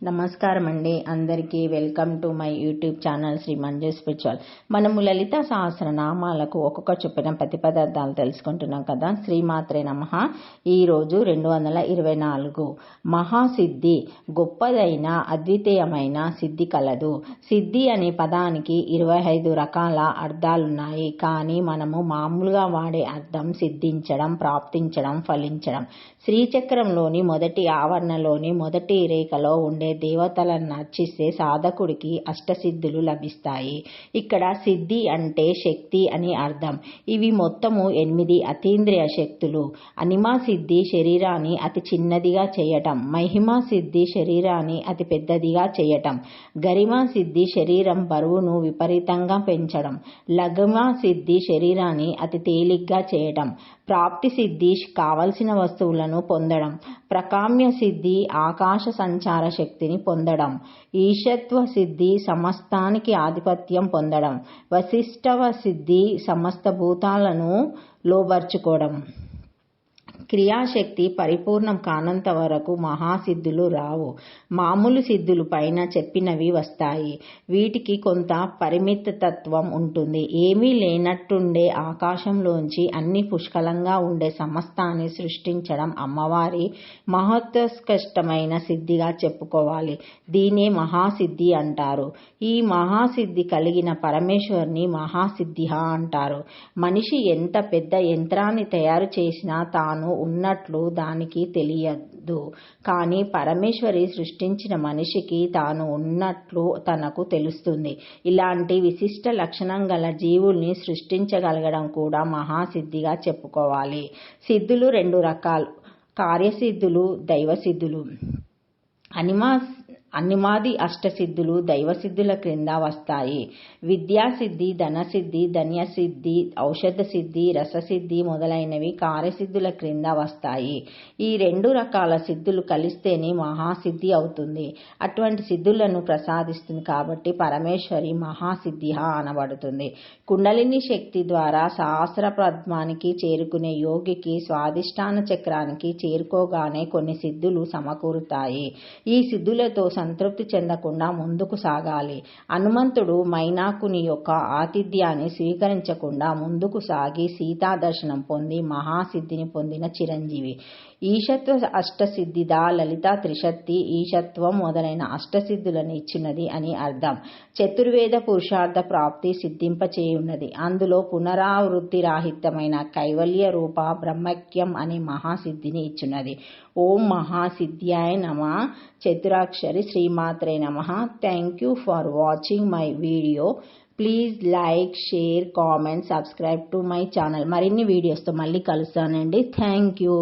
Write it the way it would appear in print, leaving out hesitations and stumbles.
నమస్కారం అండి. అందరికీ welcome to my YouTube channel Shri Manju spiritual. మనము లలిత సహస్రనామాలకు ఒక్కొక్క చొప్పున ప్రతిపదార్థాలు తెలుసుకుంటున్నాం కదా. శ్రీమాత్రే నమః. ఈరోజు 224 మహాసిద్ధి. గొప్పదైన అద్వితీయమైన సిద్ధి కలదు. సిద్ధి అనే పదానికి 25 రకాల అర్థాలున్నాయి. కానీ మనము మామూలుగా వాడే అర్థం సిద్ధించడం, ప్రాప్తించడం, ఫలించడం. శ్రీచక్రంలోని మొదటి ఆవరణలోని మొదటి రేఖలో ఉండే దేవతలను అర్చిస్తే సాధకుడికి అష్టసిద్ధులు లభిస్తాయి. ఇక్కడ సిద్ధి అంటే శక్తి అని అర్థం. ఇవి మొత్తము 8 అతీంద్రియ శక్తులు. అనిమా సిద్ధి శరీరాన్ని అతి చిన్నదిగా చేయటం. మహిమా సిద్ధి శరీరాన్ని అతి పెద్దదిగా చేయటం. గరిమా సిద్ధి శరీరం బరువును విపరీతంగా పెంచడం. లఘుమా సిద్ధి శరీరాన్ని అతి తేలిగ్గా చేయటం. ప్రాప్తి సిద్ధి కావలసిన వస్తువులను పొందడం. ప్రకామ్య సిద్ధి ఆకాశ సంచార శక్తిని పొందడం. ఈశత్వ సిద్ధి సమస్తానికి ఆధిపత్యం పొందడం. వశిష్ఠవ సిద్ధి సమస్త భూతాలను లోబర్చుకోవడం. క్రియాశక్తి పరిపూర్ణం కానంత వరకు మహాసిద్ధులు రావు. మామూలు సిద్ధులు పైన చెప్పినవి వస్తాయి. వీటికి కొంత పరిమితత్వం ఉంటుంది. ఏమీ లేనట్టుండే ఆకాశంలోంచి అన్ని పుష్కలంగా ఉండే సమస్తాన్ని సృష్టించడం అమ్మవారి మహోత్కృష్టమైన సిద్ధిగా చెప్పుకోవాలి. దీనే మహాసిద్ధి అంటారు. ఈ మహాసిద్ధి కలిగిన పరమేశ్వరుని మహాసిద్ధి అంటారు. మనిషి ఎంత పెద్ద యంత్రాన్ని తయారు చేసినా తాను ఉన్నట్లు దానికి తెలియదు. కానీ పరమేశ్వరి సృష్టించిన మనిషికి తాను ఉన్నట్లు తనకు తెలుస్తుంది. ఇలాంటి విశిష్ట లక్షణం గల జీవుల్ని సృష్టించగలగడం కూడా మహాసిద్ధిగా చెప్పుకోవాలి. సిద్ధులు 2 రకాలు: కార్యసిద్ధులు, దైవసిద్ధులు. అనిమాది అష్టసిద్ధులు దైవసిద్ధుల క్రింద వస్తాయి. విద్యాసిద్ధి, ధనసిద్ధి, ధన్యసిద్ధి, ఔషధ సిద్ధి, రససిద్ధి మొదలైనవి కార్యసిద్ధుల క్రింద వస్తాయి. ఈ 2 రకాల సిద్ధులు కలిస్తేనే మహాసిద్ధి అవుతుంది. అటువంటి సిద్ధులను ప్రసాదిస్తుంది కాబట్టి పరమేశ్వరి మహాసిద్ధి అనబడుతుంది. కుండలిని శక్తి ద్వారా సహస్ర పద్మానికి చేరుకునే యోగికి స్వాధిష్టాన చక్రానికి చేరుకోగానే కొన్ని సిద్ధులు సమకూరుతాయి. ఈ సిద్ధులతో సంతృప్తి చెందకుండా ముందుకు సాగాలి. హనుమంతుడు మైనాకుని యొక్క ఆతిథ్యాన్ని స్వీకరించకుండా ముందుకు సాగి సీతా దర్శనం పొంది మహాసిద్ధిని పొందిన చిరంజీవి. ఈశత్వ అష్టసిద్ధిదా లలిత త్రిశక్తి ఈశత్వం మొదలైన అష్టసిద్ధులను ఇచ్చినది అని అర్థం. చతుర్వేద పురుషార్థ ప్రాప్తి సిద్ధింపచేయున్నది. అందులో పునరావృత్తి రాహిత్యమైన కైవల్య రూప బ్రహ్మైక్యం అనే మహాసిద్ధిని ఇచ్చున్నది. ఓం మహాసిద్ధ్యాయ నమః. చతురాక్షరి శ్రీమాత్రే నమః. Thank you for watching my video. Please like, share, comment, subscribe to my channel. మరిన్ని వీడియోస్తో మళ్ళీ కలుస్తానండి. Thank you.